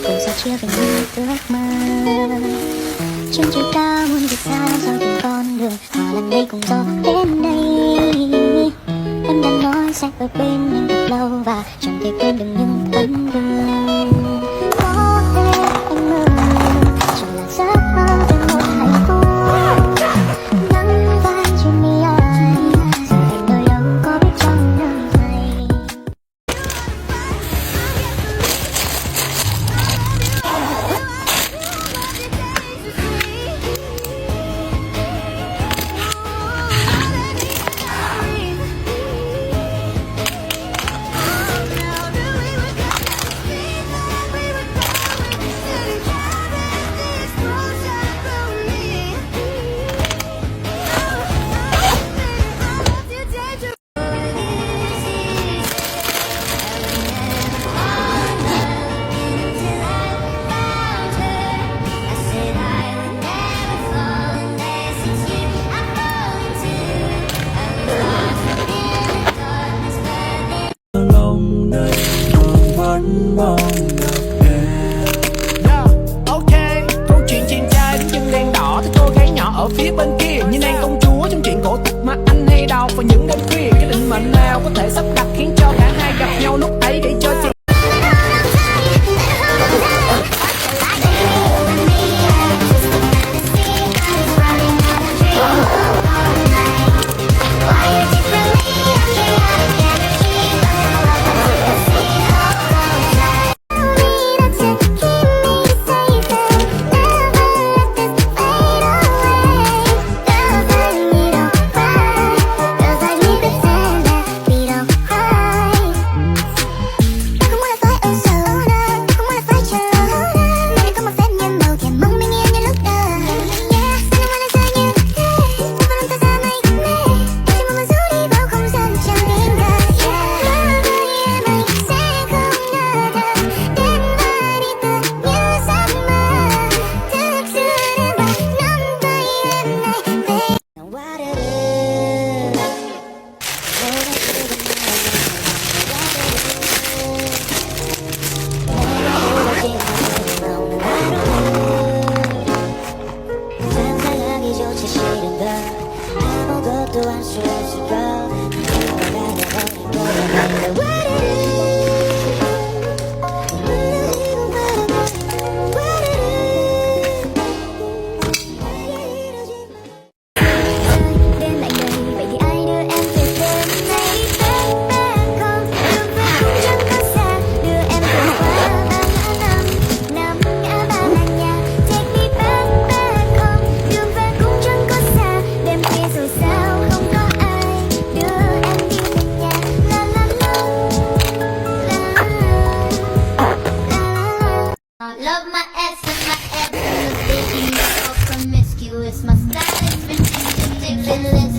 cùng sẻ chia về những ước mơ. Trên trời cao muôn vì sao dòng từng con đường họ lần đây cùng gió đến đây. Em đã nói sẽ ở bên anh thật lâu và chẳng thể quên được những ấn đường. Có thể anh mơ chỉ là giấc mơ về một hạnh phúc. Nắng vai trên mi anh giờ em nơi đâu có biết trong nơi này. Ở phía bên kia như nàng công chúa trong chuyện cổ tích mà anh hay đọc vào những đêm khuya. Cái định mệnh nào có thể sắp đặt khiến cho cả hai gặp nhau lúc ấy để cho chị love my ex and my ex was thinking so promiscuous. My style is ridiculous.